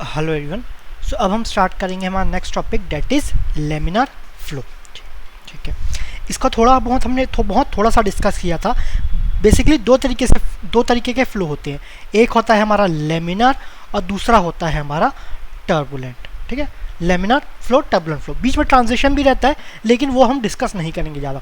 Hello everyone. सो अब हम start करेंगे हमारा next topic that is laminar flow. ठीक है, इसका थोड़ा बहुत हमने बहुत थोड़ा सा डिस्कस किया था। बेसिकली दो तरीके के फ्लो होते हैं। एक होता है हमारा लेमिनार और दूसरा होता है हमारा टर्बुलेंट। ठीक है, लेमिनार फ्लो, टर्बुलेंट फ्लो, बीच में ट्रांजिशन भी रहता है लेकिन वो हम डिस्कस नहीं करेंगे ज़्यादा।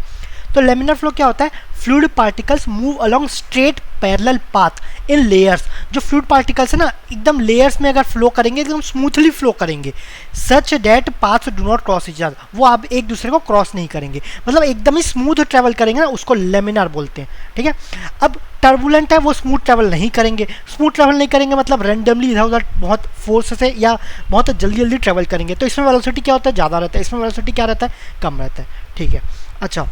तो लेमिनार फ्लो क्या होता है? Fluid particles move along straight parallel path इन लेयर्स। जो फ्लूइड पार्टिकल्स है ना, एकदम लेयर्स में अगर फ्लो करेंगे, एकदम स्मूथली फ्लो करेंगे, such that paths do not cross each other. वो आप एक दूसरे को क्रॉस नहीं करेंगे, मतलब एकदम ही स्मूथ ट्रेवल करेंगे ना, उसको लेमिनार बोलते हैं। ठीक है, अब टर्बुलेंट है, वो स्मूथ ट्रेवल नहीं करेंगे। स्मूथ ट्रेवल नहीं करेंगे मतलब रैंडमली इधर उधर बहुत फोर्स से या बहुत जल्दी जल्दी ट्रेवल करेंगे। तो इसमें वेलोसिटी क्या होता है? ज़्यादा रहता है। इसमें वेलोसिटी क्या रहता है? कम रहता है। ठीक है, अच्छा,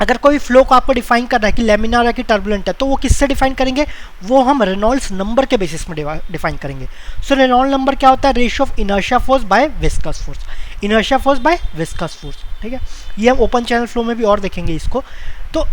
अगर कोई फ्लो को आपको डिफाइन करना है कि लेमिनार है कि टर्बुलेंट है, तो वो किससे डिफाइन करेंगे? वो हम रेनॉल्ड्स नंबर के बेसिस में डिफाइन करेंगे। सो रेनॉल्ड नंबर क्या होता है? Ratio of inertia force by viscous force. Inertia force by viscous force. ठीक है, ये हम ओपन चैनल फ्लो में भी और देखेंगे इसको। तो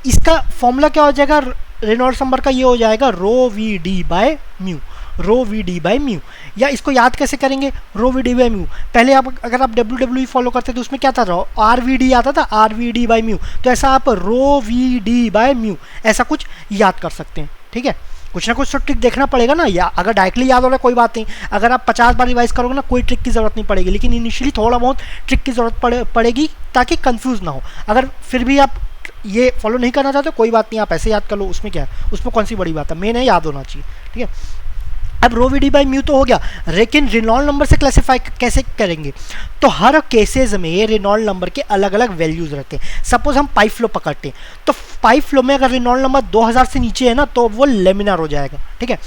इसका फॉर्मूला क्या हो जाएगा रेनॉल्ड्स नंबर का? ये हो जाएगा rho we D by mu. Rho we D by mu. या इसको याद कैसे करेंगे? Rho we D by mu. पहले आप अगर आप डब्ल्यू फॉलो करते तो उसमें क्या था? आर वी डी आता था, R V D by mu. तो ऐसा आप rho we D by mu ऐसा कुछ याद कर सकते हैं। ठीक है, कुछ ना कुछ तो ट्रिक देखना पड़ेगा ना, या अगर डायरेक्टली याद हो रहा है कोई बात नहीं, अगर आप 50 बार रिवाइज करोगे ना, कोई ट्रिक की ज़रूरत नहीं पड़ेगी, लेकिन इनिशियली थोड़ा बहुत ट्रिक की ज़रूरत पड़ेगी ताकि कंफ्यूज ना हो। अगर फिर भी आप ये फॉलो नहीं करना चाहते कोई बात नहीं, आप ऐसे याद कर लो, उसमें क्या है, उसमें कौन सी बड़ी बात है, मेन है याद होना चाहिए। ठीक है, अब रो वी डी बाई म्यू तो हो गया, लेकिन रेनॉल्ड नंबर से क्लासिफाई कैसे करेंगे? तो हर केसेस में रेनॉल्ड नंबर के अलग अलग वैल्यूज रहते हैं। सपोज हम पाइप फ्लो पकड़ते हैं, तो पाइप फ्लो में अगर रेनॉल्ड नंबर 2000 से नीचे है ना, तो वो लेमिनार हो जाएगा। ठीक है,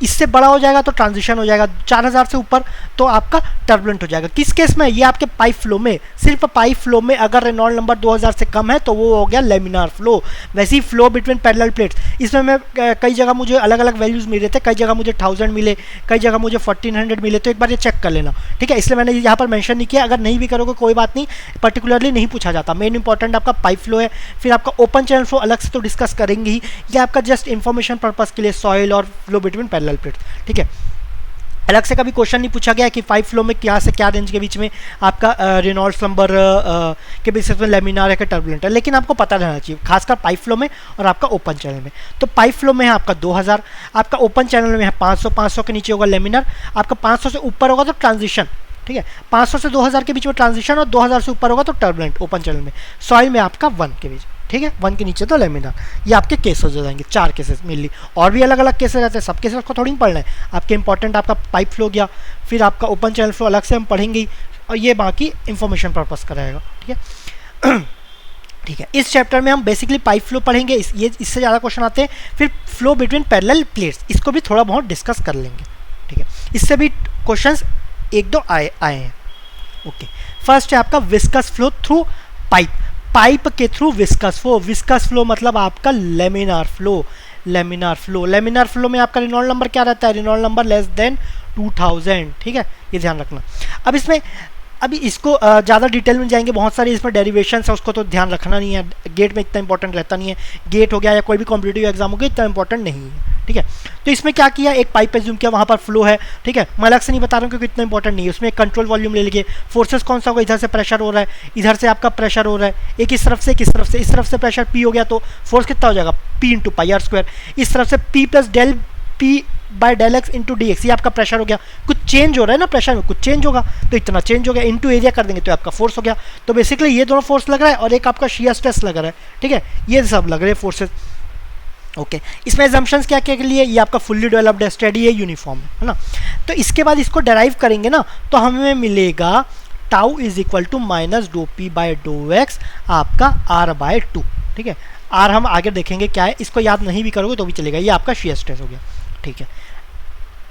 इससे बड़ा हो जाएगा तो ट्रांजिशन हो जाएगा, 4000 से ऊपर तो आपका टर्बुलेंट हो जाएगा। किस केस में? ये आपके पाइप फ्लो में, सिर्फ पाइप फ्लो में अगर रेनॉल्ड नंबर 2000 से कम है तो वो हो गया लेमिनार फ्लो। वैसे ही फ्लो बिटवीन पैरेलल प्लेट्स, इसमें मैं कई जगह मुझे अलग अलग वैल्यूज मिले थे, कई जगह मुझे 1000 मिले, कई जगह मुझे 1400 मिले, तो एक बार ये चेक कर लेना। ठीक है, इसलिए मैंने यहाँ पर मेंशन नहीं किया। अगर नहीं भी करोगे कोई बात नहीं, पर्टिकुलरली नहीं पूछा जाता। मेन इंपॉर्टेंट आपका पाइप फ्लो है, फिर आपका ओपन चैनल फ्लो अलग से तो डिस्कस करेंगे ही, ये आपका जस्ट इन्फॉर्मेशन पर्पज के लिए सॉइल और फ्लो बिटवीन पैरेलल प्लेट्स। ठीक है, अलग से कभी क्वेश्चन नहीं पूछा गया कि पाइप फ्लो में क्या से क्या रेंज के बीच में आपका रेनॉल्ड्स नंबर के बेसिस में लेमिनार है कि टर्बुलेंट है, लेकिन आपको पता रहना चाहिए, खासकर पाइप फ्लो में और आपका ओपन चैनल में। तो पाइप फ्लो में है आपका 2000, आपका ओपन चैनल में है 500, 500 के नीचे होगा लेमिनार, आपका 500 से ऊपर होगा तो ट्रांजिशन। ठीक है, 500 से 2000 के बीच में ट्रांजिशन और 2000 से ऊपर होगा तो टर्बुलेंट ओपन चैनल में। सॉइल में आपका 1 के बीच। ठीक है, 1 के नीचे तो लेमिनार। ये आपके केसेस हो जाएंगे, 4 केसेस मेनली, और भी अलग अलग केसेस रहते हैं, सब केसेस को थोड़ी नहीं पढ़ना है। आपके इंपॉर्टेंट आपका पाइप फ्लो गया, फिर आपका ओपन चैनल फ्लो अलग से हम पढ़ेंगे ही, और ये बाकी इंफॉर्मेशन पर्पस का रहेगा। ठीक है ठीक है, इस चैप्टर में हम बेसिकली पाइप फ्लो पढ़ेंगे, इससे ज़्यादा क्वेश्चन आते हैं। फिर फ्लो बिटवीन पैरेलल प्लेट्स, इसको भी थोड़ा बहुत डिस्कस कर लेंगे। ठीक है, इससे भी क्वेश्चंस एक दो आए हैं। ओके, फर्स्ट है आपका viscous flow through pipe. Pipe के through viscous flow. Viscous flow मतलब आपका लेमिनार फ्लो। लेमिनार फ्लो में आपका रेनॉल्ड नंबर क्या रहता है? Reynold number less than 2000। ठीक है, ये ध्यान रखना। अब इसमें अभी इसको ज़्यादा डिटेल में जाएंगे, बहुत सारी इसमें डेरिवेशंस है, उसको तो ध्यान रखना नहीं है, गेट में इतना इंपॉर्टेंट रहता नहीं है। गेट हो गया या कोई भी कॉम्पिटिटिव एग्जाम हो गया, इतना इंपॉर्टेंट नहीं है। ठीक है, तो इसमें क्या किया, एक पाइप एज्यूम किया, वहाँ पर फ्लो है। ठीक है, मैं अलग से नहीं बता रहा हूँ क्योंकि इतना इंपॉर्टेंट नहीं है। उसमें एक कंट्रोल वॉल्यूम ले लीजिए, फोर्सेस कौन सा होगा, इधर से प्रेशर हो रहा है, इधर से आपका प्रेशर हो रहा है, एक इस तरफ से, एक इस तरफ से। इस तरफ से प्रेशर पी हो गया तो फोर्स कितना हो जाएगा? P into pi R square. इस तरफ से P plus del P by del X into D X, ये आपका प्रेशर हो गया। कुछ चेंज हो रहा है ना प्रेशर में, कुछ चेंज होगा तो इतना चेंज हो गया, इंटू एरिया कर देंगे तो आपका फोर्स हो गया। तो बेसिकली ये दोनों फोर्स लग रहा है और एक आपका शियर स्ट्रेस लग रहा है। ठीक है, ये सब लग रहे हैं फोर्सेस। ओके, इसमें एजम्पशंस क्या क्या के लिए? ये आपका फुल्ली डेवलप्ड है, स्टडी है, यूनिफॉर्म है ना। तो इसके बाद इसको डेराइव करेंगे ना, तो हमें मिलेगा tau is equal to minus doh P by dough x आपका आर बाय 2। ठीक है, आर हम आगे देखेंगे क्या है, इसको याद नहीं भी करोगे तो भी चलेगा। ये आपका शियर स्ट्रेस हो गया। ठीक है,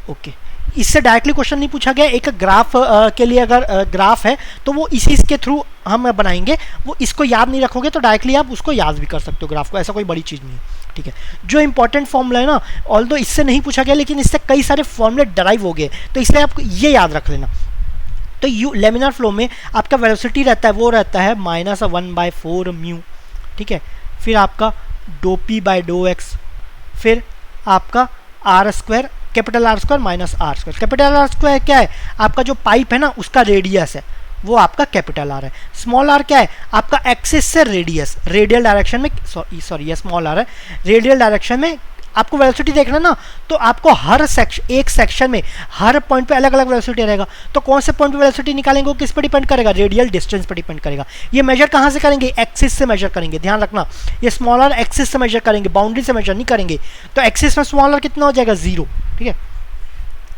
ओके, इससे डायरेक्टली क्वेश्चन नहीं पूछा गया। एक ग्राफ के लिए अगर ग्राफ है तो वो इसी के थ्रू हम बनाएंगे, वो इसको याद नहीं रखोगे तो डायरेक्टली आप उसको याद भी कर सकते हो ग्राफ को, ऐसा कोई बड़ी चीज़ नहीं है। ठीक है, जो इंपॉर्टेंट फॉर्मूला है ना, ऑल्दो इससे नहीं पूछा गया लेकिन इससे कई सारे फॉर्मूले डराइव हो गए, तो इसलिए आपको ये याद रख लेना। तो लेमिनार फ्लो में आपका वेलोसिटी रहता है, वो रहता है -1/4 म्यू। ठीक है, फिर आपका doh P by dough X, फिर आपका R square capital R square minus R square. Capital R square क्या है, आपका जो पाइप है ना उसका रेडियस है, वो आपका कैपिटल आर है। स्मॉल आर क्या है, आपका एक्सिस से रेडियस, रेडियल डायरेक्शन में, सॉरी ये स्मॉल आर है, रेडियल डायरेक्शन में आपको वेलोसिटी देखना ना, तो आपको हर सेक्शन, एक सेक्शन में हर पॉइंट पे अलग अलग वेलोसिटी रहेगा। तो कौन से पॉइंट पे वेलोसिटी निकालेंगे वो किस पे डिपेंड करेगा, रेडियल डिस्टेंस पे डिपेंड करेगा। ये मेजर कहाँ से करेंगे, एक्सिस से मेजर करेंगे, ध्यान रखना। ये स्मॉल आर एक्सिस से मेजर करेंगे, बाउंड्री से मेजर नहीं करेंगे। तो एक्सिस में स्मॉल आर कितना हो जाएगा, 0, ठीक है।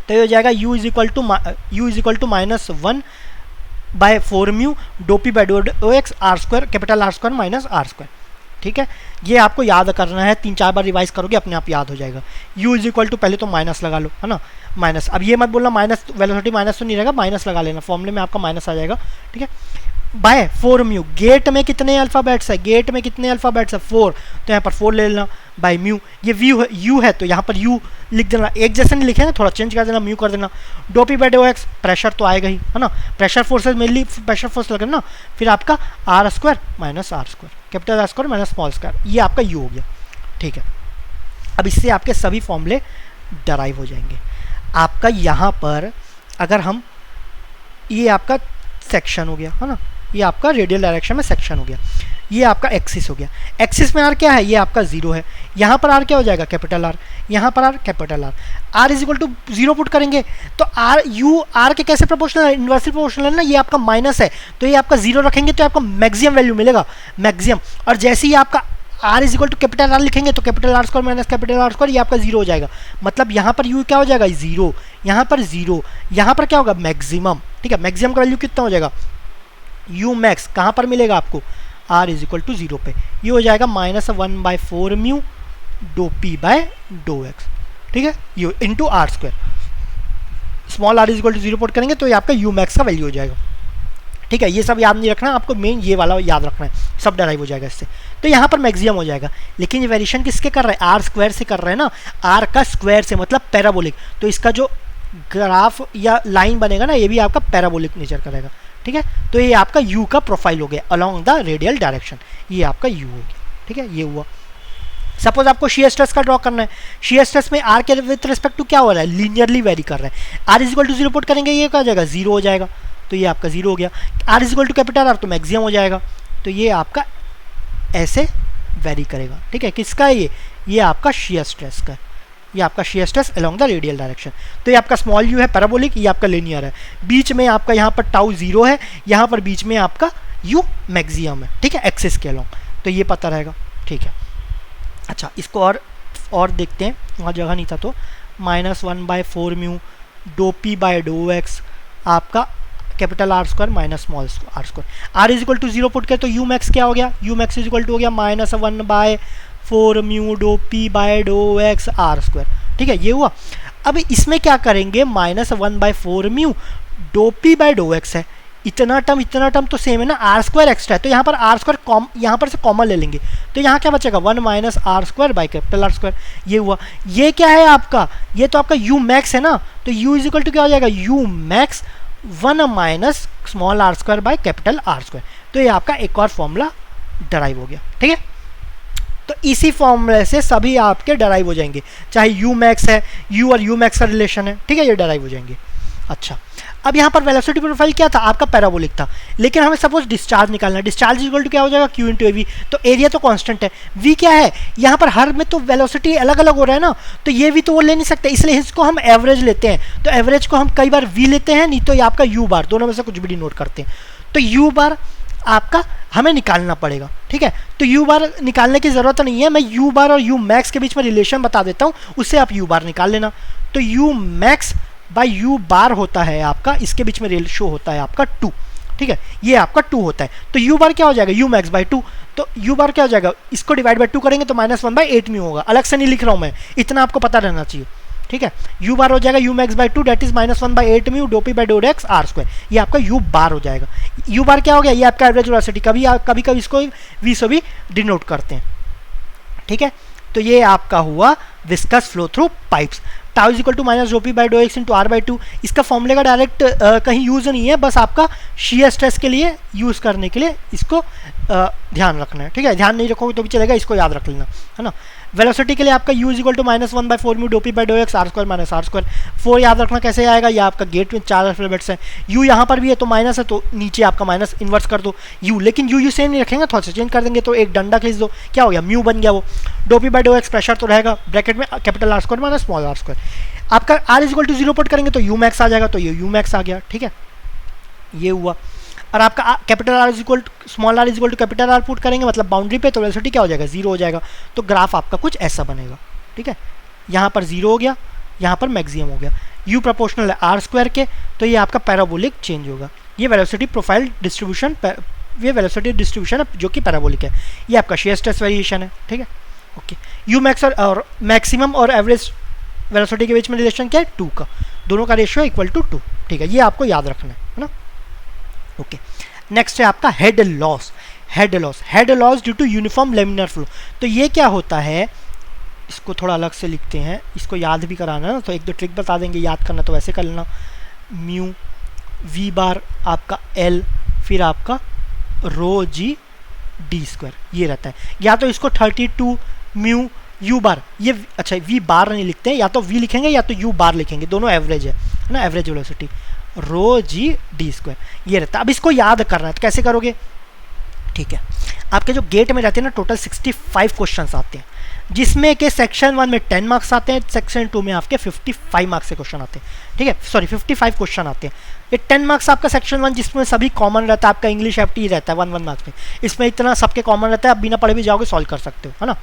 तो ये हो जाएगा u is equal to -1/4 mu dough P by doh x are square, capital R square minus R square, ठीक है। ये आपको याद करना है, 3-4 बार रिवाइज करोगे अपने आप याद हो जाएगा। u इज इक्वल टू, पहले तो माइनस लगा लो, है ना, माइनस। अब ये मत बोलना माइनस वेलोसिटी माइनस तो नहीं रहेगा, माइनस लगा लेना, फॉर्मूले में आपका माइनस आ जाएगा, ठीक है। बाय 4 म्यू, गेट में कितने अल्फाबेट्स है, गेट में कितने अल्फाबेट्स है, 4, तो यहाँ पर 4 ले लेना, बाय म्यू। ये यू है तो यहाँ पर यू लिख देना, एक जैसे नहीं लिखेंगे, थोड़ा चेंज कर देना, म्यू कर देना। Doh P by doh X, pressure तो आएगा ही, है ना, pressure forces mainly pressure force लगे ना। फिर आपका R square minus R square, capital R square minus small square, ये आपका यू हो गया, ठीक है। अब इससे आपके सभी फॉर्मूले डराइव हो जाएंगे। आपका यहाँ पर अगर हम, ये आपका सेक्शन हो गया, है ना, ये आपका रेडियल डायरेक्शन में सेक्शन हो गया, ये आपका एक्सिस हो गया। एक्सिस में आर क्या है, ये आपका 0 है, यहाँ पर आर क्या हो जाएगा, कैपिटल आर, यहाँ पर R capital R. R is equal to 0 put करेंगे तो आर यू आर के कैसे प्रोपोर्शनल है, इन्वर्सली प्रोपोर्शनल है ना, ये आपका माइनस है तो ये आपका 0 रखेंगे तो आपका मैक्सिमम वैल्यू मिलेगा, मैक्सिमम। और जैसे ही आपका R is equal to capital R लिखेंगे तो capital R square minus capital R square, ये आपका 0 हो जाएगा। मतलब यहाँ पर यू क्या हो जाएगा, 0, यहाँ पर 0, यहाँ पर क्या होगा, मैक्सिमम, ठीक है। मैक्सिमम का वैल्यू कितना हो जाएगा, यू मैक्स कहाँ पर मिलेगा आपको, आर इज इक्वल टू 0 पे, ये हो जाएगा -1/4 mu dough P by dough X, ठीक है, U into R square. Small R is equal to 0 put करेंगे तो ये आपका यू मैक्स का वैल्यू हो जाएगा, ठीक है। ये सब याद नहीं रखना, आपको मेन ये वाला याद रखना है, सब डराइव हो जाएगा इससे। तो यहाँ पर मैक्सिमम हो जाएगा, लेकिन ये वेरिएशन किसके कर रहे हैं, आर स्क्वायर से कर रहे हैं ना, आर का स्क्वायर से मतलब पैराबोलिक, तो इसका जो ग्राफ या लाइन बनेगा ना, ये भी आपका पैराबोलिक नेचर करेगा, ठीक है। तो ये आपका u का प्रोफाइल हो गया अलोंग द रेडियल डायरेक्शन, ये आपका u हो गया, ठीक है। ये हुआ। सपोज आपको शियर स्ट्रेस का ड्रॉ करना है, शियर स्ट्रेस में r के विद रिस्पेक्ट टू क्या हो रहा है, लीनियरली वेरी कर रहा है। r is equal to 0 put करेंगे, ये क्या हो जाएगा, 0 हो जाएगा, तो ये आपका 0 हो गया। r is equal to capital R तो मैक्सिमम हो जाएगा, तो ये आपका ऐसे वेरी करेगा, ठीक है। किसका है ये आपका शियर स्ट्रेस का, ये आपका shear stress along the radial direction. तो ये आपका स्मॉल यू है पैराबोलिक, ये आपका लिनियर है, बीच में आपका यहाँ पर टाउ 0 है, यहाँ पर बीच में आपका यू मैक्सिमम है, ठीक है, एक्सिस के अलोंग, तो ये पता रहेगा, ठीक है। अच्छा, इसको और देखते हैं, वहाँ जगह नहीं था तो -1/4 mu dough P by dough x, आपका capital R square minus small are square. R is equal to 0 put कर तो यू मैक्स क्या हो गया, u max is equal to हो गया -1/4 mu dough P by dough x are square, ठीक है, ये हुआ। अब इसमें क्या करेंगे, -1/4 mu dough P by dough x है, इतना टर्म तो सेम है ना, आर स्क्वायर एक्स्ट्रा है, तो यहाँ पर आर स्क्वायर यहाँ पर से कॉमन ले लेंगे, तो यहाँ क्या बचेगा, 1 minus R square by capital R square, ये हुआ। ये क्या है आपका, ये तो आपका यू मैक्स है ना, तो यू इज इक्वल टू क्या हो जाएगा, U max 1 minus small are square by capital R square. तो ये आपका एक और फॉर्मूला डराइव हो गया, ठीक है। तो इसी फॉर्मूले से सभी आपके डराइव हो जाएंगे, चाहे यू मैक्स है, यू और यू मैक्स का रिलेशन है, ठीक है, ये डराइव हो जाएंगे। अच्छा, अब यहाँ पर वेलोसिटी प्रोफाइल क्या था, आपका पैराबोलिक था, लेकिन हमें सपोज डिस्चार्ज निकालना है, डिस्चार्ज इक्वल टू क्या हो जाएगा, क्यू इंटू ए वी, तो एरिया तो कांस्टेंट है, वी क्या है, यहाँ पर हर में तो वेलोसिटी अलग अलग हो रहा है ना, तो ये भी तो वो ले नहीं सकते, इसलिए इसको हम एवरेज लेते हैं, तो एवरेज को हम कई बार वी लेते हैं, नहीं तो ये आपका यू बार, दोनों में से कुछ भी डिनोट करते हैं। तो यू बार आपका हमें निकालना पड़ेगा, ठीक है। तो यू बार निकालने की ज़रूरत नहीं है, मैं यू बार और यू मैक्स के बीच में रिलेशन बता देता हूँ, उससे आप यू बार निकाल लेना। तो यू मैक्स बाय यू बार होता है आपका, इसके बीच में रेशियो होता है आपका 2, ठीक है, ये आपका 2 होता है। तो यू बार क्या हो जाएगा, यू मैक्स बाय 2, तो यू बार क्या हो जाएगा, इसको डिवाइड बाय 2 करेंगे तो -1/8 म्यू होगा, अलग से नहीं लिख रहा हूँ मैं, इतना आपको पता रहना चाहिए, ठीक है। यू बार हो जाएगा U max by 2 that is -1/8 mu dough P by dough x are square, ये आपका यू बार हो जाएगा। यू बार क्या हो गया, ये आपका एवरेज वेलोसिटी, कभी कभी इसको वी से भी डिनोट करते हैं, ठीक है। तो ये आपका हुआ viscous flow through pipes. Tau is equal to minus doh P by doh X into R by 2, इसका फॉर्मूले का डायरेक्ट कहीं यूज़ नहीं है, बस आपका शियर स्ट्रेस के लिए यूज़ करने के लिए इसको ध्यान रखना है, ठीक है। ध्यान नहीं रखोगे तो भी चलेगा, इसको याद रख लेना, है ना। वेलोसिटी के लिए आपका u is equal to -1/4 mu dough P by doh x are square minus R square. 4 याद रखना कैसे आएगा, ये आपका गेट में 4 अल्फाबेट्स हैं, u यहाँ पर भी है तो माइनस है, तो नीचे आपका माइनस इन्वर्स कर दो u, लेकिन u सेम नहीं रखेंगे, थोड़ा सा चेंज कर देंगे, तो एक डंडा खींच दो, क्या हो गया म्यू बन गया वो। Doh P by doh X pressure तो रहेगा ब्रैकेट में capital R square minus small are square. आपका r is equal to 0 put करेंगे तो u मैक्स आ जाएगा, तो ये u मैक्स आ गया, ठीक है, ये हुआ। और आपका capital R is equal to small R is equal to capital R put करेंगे मतलब बाउंड्री पे, तो वेलोसिटी क्या हो जाएगा 0 हो जाएगा, तो ग्राफ आपका कुछ ऐसा बनेगा, ठीक है। यहाँ पर 0 हो गया, यहाँ पर मैक्सिमम हो गया, u प्रोपोर्शनल है आर स्क्वायर के, तो ये आपका पैराबोलिक चेंज होगा। ये वेलोसिटी प्रोफाइल डिस्ट्रीब्यूशन, ये वेलोसिटी डिस्ट्रीब्यूशन है जो कि पैराबोलिक है, ये आपका शेयर स्ट्रेस वेरिएशन है, ठीक है, ओके। u मैक्स और मैक्सिमम और एवरेज वेलोसिटी के बीच में रिलेशन क्या है 2 का, दोनों का रेशियो इक्वल टू 2, ठीक है, ये आपको याद रखना है ना, ओके। नेक्स्ट है आपका head loss. Head loss due to uniform laminar flow. तो ये क्या होता है, इसको थोड़ा अलग से लिखते हैं, इसको याद भी कराना है ना, तो एक दो ट्रिक बता देंगे, याद करना तो वैसे कर लेना। म्यू वी बार आपका एल, फिर आपका रो जी डी स्क्वायर, ये रहता है। या तो इसको 32 म्यू यू बार, ये अच्छा वी बार नहीं लिखते हैं, या तो वी लिखेंगे या तो यू बार लिखेंगे, दोनों एवरेज है ना, एवरेज वेलोसिटी, रो जी डी स्क्वायर ये रहता है। अब इसको याद करना है तो कैसे करोगे, ठीक है, आपके जो गेट में रहते हैं ना टोटल 65 क्वेश्चंस आते हैं, जिसमें के सेक्शन 1 में 10 मार्क्स आते हैं, सेक्शन 2 में आपके 55 मार्क्स के क्वेश्चन आते हैं, ठीक है, सॉरी 55 क्वेश्चन आते हैं। ये 10 मार्क्स आपका सेक्शन 1 जिसमें सभी कॉमन रहता है, आपका इंग्लिश एफटी रहता है 1 मार्क्स में, इसमें इतना सबके कॉमन रहता है, आप बिना पढ़े भी जाओगे सॉल्व कर सकते हो, है ना।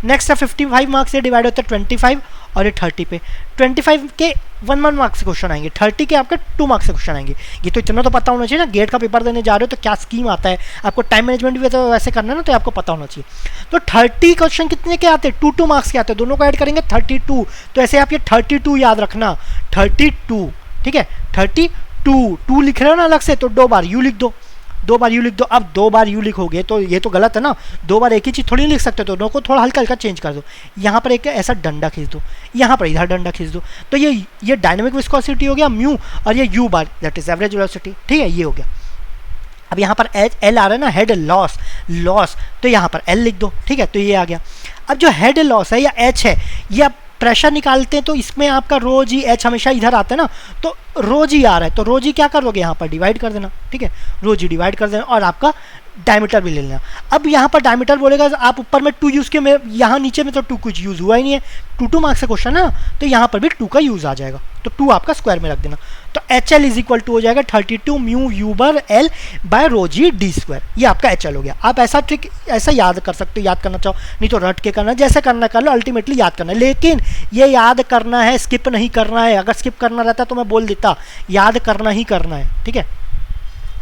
नेक्स्ट है 55 मार्क्स से डिवाइड होता है 25 और ये 30 पे, 25 के 1 मार्क्स से क्वेश्चन आएंगे, 30 के आपके 2 मार्क्स से क्वेश्चन आएंगे। ये तो इतना तो पता होना चाहिए ना, गेट का पेपर देने जा रहे हो तो क्या स्कीम आता है, आपको टाइम मैनेजमेंट भी तो वैसे करना है ना, तो आपको पता होना चाहिए। तो 30 क्वेश्चन कितने के आते हैं, 2 मार्क्स के आते हैं, दोनों को ऐड करेंगे 32, तो ऐसे आप ये 32 याद रखना, 32, ठीक है, 32 लिख रहे हो ना अलग से, तो 2 बार यू लिख दो, 2 बार यू लिख दो। अब 2 बार यू लिखोगे तो ये तो गलत है ना, 2 बार एक ही चीज़ थोड़ी नहीं लिख सकते, तो दोनों को थोड़ा हल्का हल्का चेंज कर दो, यहाँ पर एक ऐसा डंडा खींच दो, यहाँ पर इधर डंडा खींच दो, तो ये डायनेमिक विस्कोसिटी हो गया म्यू, और ये you bar that is average velocity, ठीक है, ये हो गया। अब यहाँ पर एल आ रहा है ना, हेड लॉस, तो यहाँ पर एल लिख दो, ठीक है, तो ये आ गया। अब जो हेड लॉस है या एच है, ये आप प्रेशर निकालते हैं तो इसमें आपका रो जी एच हमेशा इधर आता है ना, तो रो जी आ रहा है, तो रो जी क्या कर दोगे, यहाँ पर डिवाइड कर देना, ठीक है, रो जी डिवाइड कर देना, और आपका डायमीटर भी ले लेना। अब यहाँ पर डायमीटर बोलेगा, आप ऊपर में 2 यूज़ के, में यहाँ नीचे में तो 2 कुछ यूज़ हुआ ही नहीं है, 2 मार्क्स का क्वेश्चन है ना, तो यहाँ पर भी 2 का यूज़ आ जाएगा, तो 2 आपका स्क्वायर में रख देना, तो H L is equal to हो जाएगा 32 mu U bar L by rho G D square, ये आपका एच एल हो गया। आप ऐसा ट्रिक ऐसा याद कर सकते हो, याद करना चाहो नहीं तो रट के करना, जैसे करना कर लो, अल्टीमेटली याद करना है, लेकिन ये याद करना है, स्किप नहीं करना है। अगर स्किप करना रहता तो मैं बोल देता, याद करना ही करना है, ठीक है।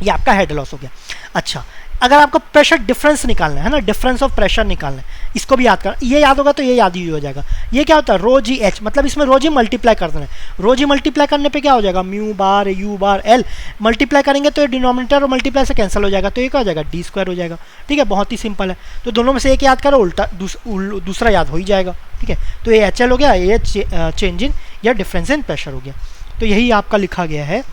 ये आपका हेड लॉस हो गया। अच्छा, अगर आपको प्रेशर डिफरेंस निकालना है ना, डिफरेंस ऑफ प्रेशर निकालना है, इसको भी याद करना, ये याद होगा तो ये याद ही हो जाएगा। ये क्या होता है, रो जी एच, मतलब इसमें रो जी मल्टीप्लाई कर देना है, रो जी मल्टीप्लाई करने पे क्या हो जाएगा, mu bar you bar L multiply करेंगे तो ये डिनोमिनेटर और मल्टीप्लाई से कैंसिल हो जाएगा, तो ये क्या हो जाएगा डी स्क्वायर हो जाएगा, ठीक है, बहुत ही सिंपल है। तो दोनों में से एक याद करो, उल्टा दूसरा याद हो ही जाएगा, ठीक है। तो ये एच एल हो गया, ये चेंज इन या डिफरेंस इन प्रेशर हो गया, तो यही आपका लिखा गया है।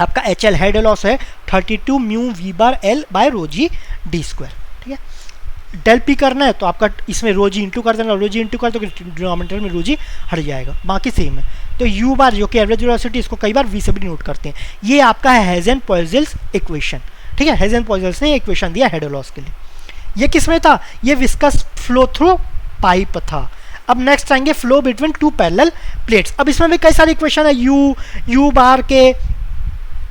आपका एच एल हेड लॉस है 32 mu V bar L by rho G D square, ठीक है। डेल पी करना है तो आपका इसमें रो जी इंटू कर देना, रो जी इंटू कर दो, डिनोमिनेटर में रो जी हट जाएगा, बाकी सेम है। तो यू बार जो कि एवरेज वेलोसिटी, इसको कई बार वी से भी नोट करते हैं, ये आपका है हेज़न-पॉइज़ेल्स इक्वेशन, ठीक है, हेज़न-पॉइज़ेल्स ने इक्वेशन दिया हेड लॉस के लिए। ये किस में था, ये विस्कस फ्लो थ्रू पाइप था। अब नेक्स्ट आएंगे फ्लो बिटवीन 2 पैरेलल प्लेट्स। अब इसमें भी कई सारे इक्वेशन है, यू बार के,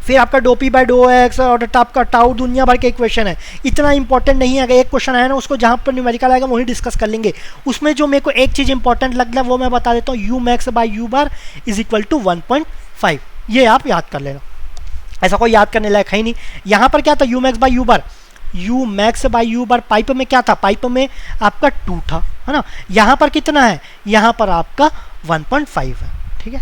फिर आपका doh P by dough x और आपका टाउ, दुनिया भर के इक्वेशन है, इतना इंपॉर्टेंट नहीं है। अगर एक क्वेश्चन है ना, उसको जहाँ पर न्यूमेरिकल आएगा वही डिस्कस कर लेंगे। उसमें जो मेरे को एक चीज़ इंपॉर्टेंट लगता है वो मैं बता देता हूँ, U max by U bar is equal to 1.5, ये आप याद कर लेना, ऐसा कोई याद करने लायक है ही नहीं। यहाँ पर क्या था, you max by U bar, you max by U bar pipe में क्या था, पाइप में आपका 2 था, है ना। यहाँ पर कितना है, यहाँ पर आपका 1.5 है, ठीक है।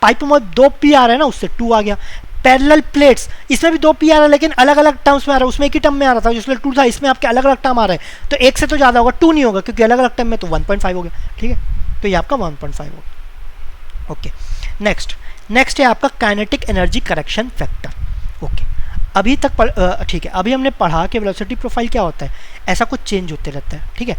पाइप में 2 पी आ रहा है ना, उससे 2 आ गया। पैरेलल प्लेट्स, इसमें भी 2 पी आ रहा है, लेकिन अलग अलग टर्म्स में आ रहा है, उसमें एक ही टर्म में आ रहा था जिसमें 2 था, इसमें आपके अलग अलग टर्म आ रहे हैं, तो एक से तो ज़्यादा होगा, 2 नहीं होगा क्योंकि अलग अलग टर्म में, तो 1.5 हो गया, ठीक है। तो ये आपका 1.5 होगा, ओके। नेक्स्ट है आपका kinetic energy correction factor, okay. अभी तक ठीक है, अभी हमने पढ़ा कि वेलोसिटी प्रोफाइल क्या होता है, ऐसा कुछ चेंज होते रहता है, ठीक है।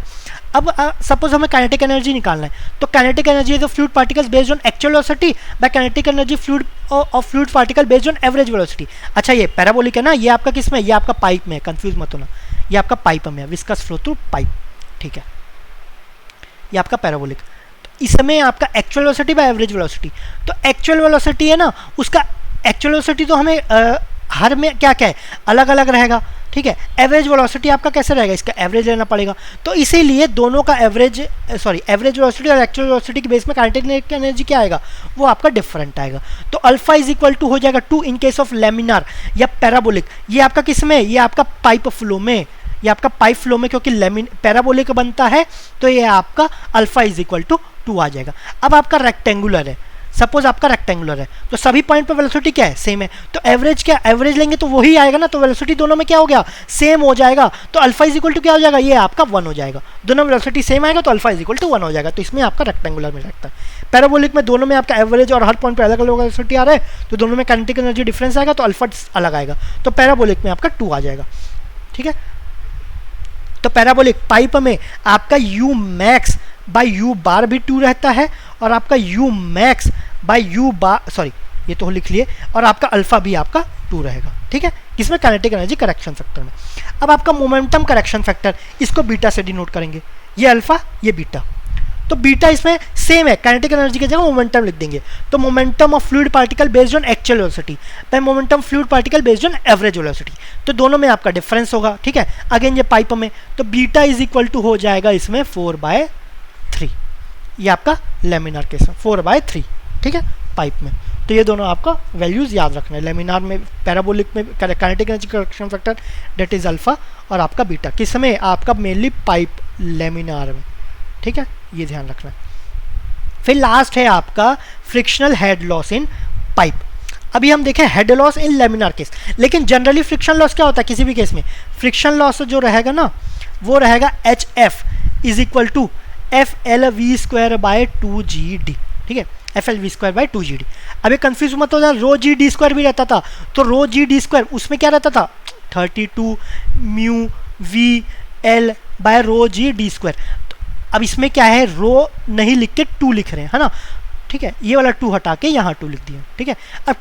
अब सपोज हमें काइनेटिक एनर्जी निकालना है, तो kinetic energy is fluid particles based on actual velocity bye kinetic energy fluid of fluid particle based on average velocity. अच्छा ये पैराबोलिक है ना, ये आपका किस में, ये आपका पाइप में है, कंफ्यूज मत होना, ये आपका पाइप में है, विस्कस फ्लो थ्रू पाइप, ठीक है, ये आपका पैराबोलिक। इसमें आपका actual velocity by average velocity, तो एक्चुअल वेलोसिटी है ना, उसका एक्चुअल वेलोसिटी तो हमें हर में क्या क्या है, अलग अलग रहेगा, ठीक है। एवरेज वेलोसिटी आपका कैसे रहेगा, इसका एवरेज लेना पड़ेगा, तो इसीलिए दोनों का एवरेज एवरेज वेलोसिटी और एक्चुअल वेलोसिटी के बेस में काइनेटिक एनर्जी क्या आएगा, वो आपका डिफरेंट आएगा। तो अल्फा इज इक्वल टू हो जाएगा 2 इन केस ऑफ लेमिनार या पैराबोलिक। ये आपका किस में, ये आपका पाइप फ्लो में, ये आपका पाइप फ्लो में, क्योंकि पैराबोलिक बनता है तो ये आपका अल्फा इज इक्वल टू 2 आ जाएगा। अब आपका रेक्टेंगुलर है, सपोज आपका रेक्टेंगुलर है, तो सभी पॉइंट पे वेलोसिटी क्या है, सेम है, तो एवरेज क्या, एवरेज लेंगे तो वही आएगा ना, तो वेलोसिटी दोनों में क्या हो गया, सेम हो जाएगा, तो अल्फा इज इक्वल टू क्या हो जाएगा, ये आपका 1 हो जाएगा। दोनों वेलोसिटी सेम आएगा तो अल्फा इज इक्वल टू 1 हो जाएगा, तो इसमें आपका रेक्टेंगुलर में रहता है। पैराबोलिक में दोनों में आपका एवरेज और हर पॉइंट पे अलग अलग वेलोसिटी आ रहा है, तो दोनों में काइनेटिक एनर्जी डिफरेंस आएगा, तो अल्फा अलग आएगा, तो पैराबोलिक में आपका 2 आ जाएगा, ठीक है। तो पैराबोलिक पाइप में आपका यू मैक्स बाय यू बार भी 2 रहता है, और आपका you max by U bar, sorry ये तो लिख लिए, और आपका अल्फा भी आपका 2 रहेगा, ठीक है, किसमें, काइनेटिक एनर्जी करेक्शन फैक्टर में। अब आपका मोमेंटम करेक्शन फैक्टर, इसको बीटा से डिनोट करेंगे, ये अल्फा ये बीटा, तो बीटा इसमें सेम है, काइनेटिक एनर्जी की जगह मोमेंटम लिख देंगे, तो momentum of fluid particle based on actual velocity bye momentum fluid particle based on average velocity, तो दोनों में आपका डिफरेंस होगा, ठीक है। अगेन ये पाइप में, तो बीटा इज इक्वल टू हो जाएगा इसमें 4/3, ये आपका लेमिनार केस में 4/3, ठीक है, पाइप में। तो ये दोनों आपका वैल्यूज याद रखना है, लेमिनार में, पैराबोलिक में kinetic energy correction factor that is alpha, और आपका बीटा किस में, आपका मेनली पाइप लेमिनार में, ठीक है, ये ध्यान रखना है। फिर लास्ट है आपका frictional head loss in pipe. अभी हम देखें हेड लॉस इन लेमिनार केस, लेकिन जनरली फ्रिक्शन लॉस क्या होता है किसी भी केस में, फ्रिक्शन लॉस जो रहेगा ना, वो रहेगा HF is equal to FLV²/2GD, ठीक है, FLV²/2GD। अभी कंफ्यूज मत हो जाए, रो जी डी स्क्वायर भी रहता था, तो रो जी डी स्क्वायर उसमें क्या रहता था, 32 mu V L by rho G D square. अब इसमें क्या है, रो नहीं लिख के 2 लिख रहे हैं, है ना, ठीक है, ये वाला 2 हटा के यहाँ 2 लिख दिया, ठीक है। अब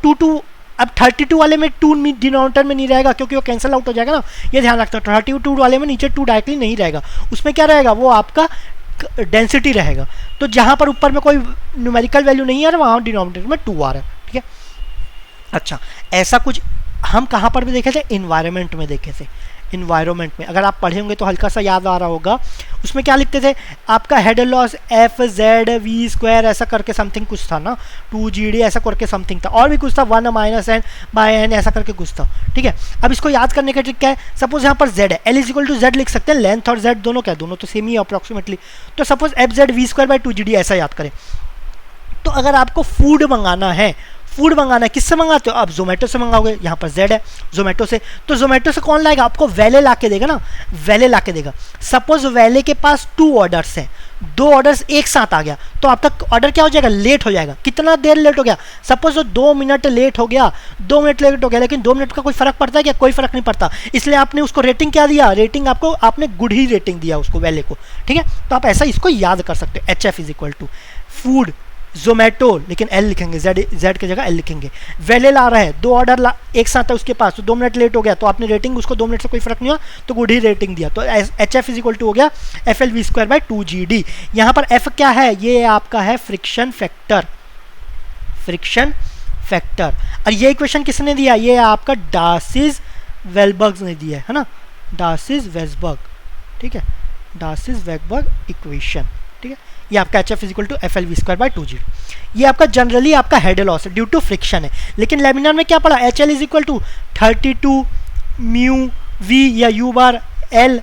32 वाले में 2 डिनोमिनेटर में नहीं रहेगा, क्योंकि वो कैंसिल आउट हो जाएगा ना, ये ध्यान रखना। 32 वाले में नीचे 2 डायरेक्टली नहीं रहेगा, उसमें क्या रहेगा, वो आपका डेंसिटी रहेगा, तो जहाँ पर ऊपर में कोई न्यूमेरिकल वैल्यू नहीं आ रहा, वहाँ डिनोमिनेटर में 2 आ रहा है, ठीक है। अच्छा, ऐसा कुछ हम कहाँ पर भी देखे थे, इन्वायरमेंट में देखे थे। इन्वायरमेंट में अगर आप पढ़े होंगे तो हल्का सा याद आ रहा होगा, उसमें क्या लिखते थे, आपका हेड लॉस FZV² ऐसा करके समथिंग कुछ था ना, 2GD ऐसा करके समथिंग था, और भी कुछ था, 1-n/n ऐसा करके कुछ था, ठीक है। अब इसको याद करने का ट्रिक क्या है, सपोज यहाँ पर Z है, L is equal to Z लिख सकते हैं, लेंथ और Z दोनों क्या, दोनों तो सेम ही अप्रॉक्सीमेटली, तो सपोज FZV²/2GD ऐसा याद करें। तो अगर आपको फूड मंगाना है, फूड मंगाना है, किससे मंगाते हो आप, जोमेटो से मंगाओगे, यहाँ पर Z है जोमेटो से, तो जोमेटो से कौन लाएगा, आपको वैले ला के देगा ना, वैले ला के देगा। सपोज वैले के पास 2 ऑर्डर्स हैं, 2 ऑर्डर्स एक साथ आ गया, तो आपका ऑर्डर क्या हो जाएगा, लेट हो जाएगा। कितना देर लेट हो गया, सपोज 2 मिनट लेट हो गया, 2 मिनट लेट हो गया, लेकिन 2 मिनट का कोई फर्क पड़ता है क्या, कोई फर्क नहीं पड़ता, इसलिए आपने उसको रेटिंग क्या दिया, रेटिंग आपको, आपने गुड ही रेटिंग दिया उसको, वैले को, ठीक है। तो आप ऐसा इसको याद कर सकते हो, HF is equal to food Zomato, लेकिन L लिखेंगे, Z की जगह L लिखेंगे। वैले ला रहा है, 2 ऑर्डर एक साथ है उसके पास, तो 2 मिनट लेट हो गया, तो आपने रेटिंग उसको 2 मिनट से कोई फर्क नहीं हुआ, तो गुड ही रेटिंग दिया, तो HF इज इक्वल टू हो गया FLV²/2GD। यहाँ पर F क्या है, ये आपका है फ्रिक्शन फैक्टर, फ्रिक्शन फैक्टर। और ये इक्वेशन किसने दिया, ये आपका डार्सिस-वेल्सबर्ग ने दिया है ना, डार्सिस-वेल्सबर्ग, ठीक है, डार्सिस-वेल्सबर्ग इक्वेशन, ठीक है। ये आपका HF is equal to FLV²/2GD। ये आपका जनरली आपका head loss due to friction है, लेकिन लेमिनार में क्या पड़ा, HL is equal to 32 mu V या U bar L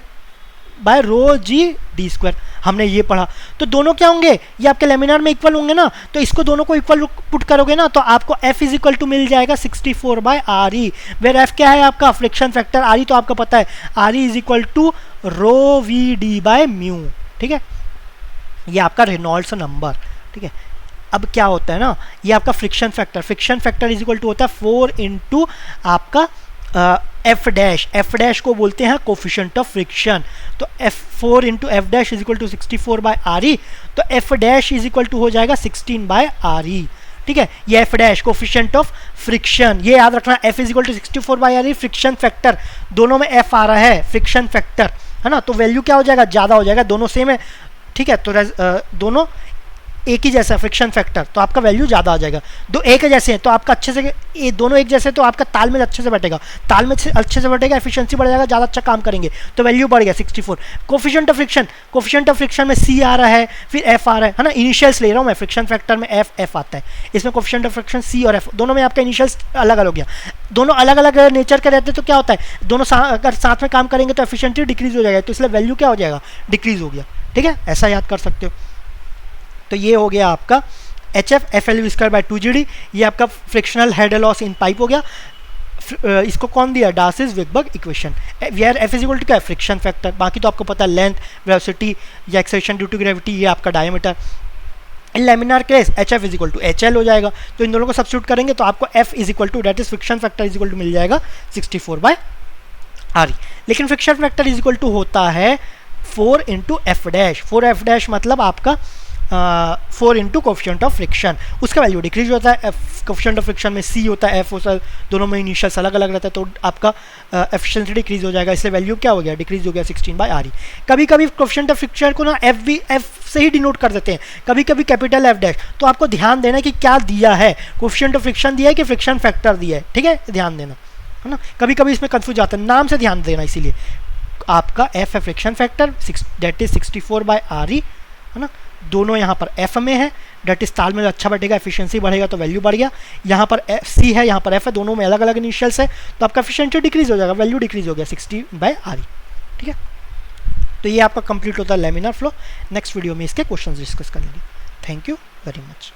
by rho G D square, हमने ये पढ़ा। तो दोनों क्या होंगे, ये आपके लेमिनार में इक्वल होंगे ना, तो इसको दोनों को इक्वल पुट करोगे ना, तो आपको F इज इक्वल टू मिल जाएगा 64/RE, वेर F क्या है आपका फ्रिक्शन फैक्टर, RE तो आपका पता है, RE is equal to rho we D by mu, ठीक है। ये आपका रेनॉल्ड्स नंबर, ठीक है। अब क्या होता है ना, ये आपका friction factor is equal to होता है 4 इंटू आपका एफ डैश को बोलते हैं कोफिशिएंट ऑफ फ्रिक्शन। तो F4 into f dash is equal to 64 by R e, तो f dash is equal to हो जाएगा 16 बाय आर ई। ठीक है, ये f dash coefficient of friction, ये याद रखना, f is equal to 64 by R e, friction factor, दोनों में एफ आ रहा है, फ्रिक्शन फैक्टर है ना, तो वैल्यू क्या हो जाएगा, ज़्यादा हो जाएगा, दोनों सेम है। ठीक है, तो दोनों एक ही जैसा फ्रिक्शन फैक्टर, तो आपका वैल्यू ज़्यादा आ जाएगा। दो एक जैसे हैं तो आपका अच्छे से, ये दोनों एक जैसे तो आपका तालमेल अच्छे से बैठेगा, तालमेल से अच्छे से बैठेगा, एफिशिएंसी बढ़ जाएगा, ज़्यादा अच्छा काम करेंगे, तो वैल्यू बढ़ गया 64। कोफिशिएंट ऑफ फ्रिक्शन में सी आ रहा है, फिर एफ आ रहा है ना, इनिशियल्स ले रहा हूँ मैं, फ्रिक्शन फैक्टर में एफ आता है, इसमें कोफिशिएंट ऑफ फ्रिक्शन सी और एफ, दोनों में आपका इनिशियल्स अलग अलग हो गया। दोनों अलग अलग नेचर के रहते हैं तो क्या होता है, दोनों अगर साथ में काम करेंगे तो एफिशिएंसी डिक्रीज हो जाएगा, तो इसलिए वैल्यू क्या हो जाएगा, डिक्रीज हो गया। ठीक है, ऐसा याद कर सकते हो। तो ये हो गया आपका h f f l v square by 2GD, ये आपका frictional head loss in pipe हो गया। इसको कौन दिया, डार्सिस विकबर्ग equation, where f is equal to क्या है, फ्रिक्शन फैक्टर, बाकी तो आपको पता है लेंथ, वेलोसिटी या एक्सेलरेशन ड्यू टू ग्रेविटी, ये आपका diameter. In laminar case h f is equal to h l हो जाएगा, तो इन दोनों को सब्स्टिट्यूट करेंगे तो आपको f is equal to that is friction factor is equal to मिल जाएगा 64 बाय आर ई। लेकिन friction factor is equal to होता है 4 into f dash, 4 f dash मतलब आपका 4 इंटू कोफिशिएंट ऑफ फ्रिक्शन, उसका वैल्यू डिक्रीज होता है। कोफिशिएंट ऑफ फ्रिक्शन में सी होता है, एफ होता है, दोनों में इनिशियल्स अलग अलग रहता है, तो आपका एफिशिएंसी डिक्रीज हो जाएगा, इसलिए वैल्यू क्या हो गया, डिक्रीज हो गया 16 बाय आर ई। कभी कभी कोफिशिएंट ऑफ फ्रिक्शन को ना एफ से ही डिनोट कर देते हैं, कभी कभी कैपिटल एफ डैश, तो आपको ध्यान देना है कि क्या दिया है, कोफिशिएंट ऑफ फ्रिक्शन दिया है कि फ्रिक्शन फैक्टर दिया है। ठीक है, ध्यान देना है ना, कभी कभी इसमें कंफ्यूज जाता है, नाम से ध्यान देना, इसीलिए आपका एफ है friction factor that is 64 by R E है ना, दोनों यहाँ पर एफ में है, डेट इज तालमेल अच्छा बढ़ेगा, एफिशिएंसी बढ़ेगा तो वैल्यू बढ़ गया। यहाँ पर सी है, यहाँ पर एफ है, दोनों में अलग अलग इनिशियल्स है, तो आपका एफिशिएंसी डिक्रीज हो जाएगा, वैल्यू डिक्रीज हो गया 60 बाय आर ई। ठीक है, तो ये आपका कंप्लीट होता है लेमिनार फ्लो। नेक्स्ट वीडियो में इसके क्वेश्चंस डिस्कस करेंगे। Thank you very much.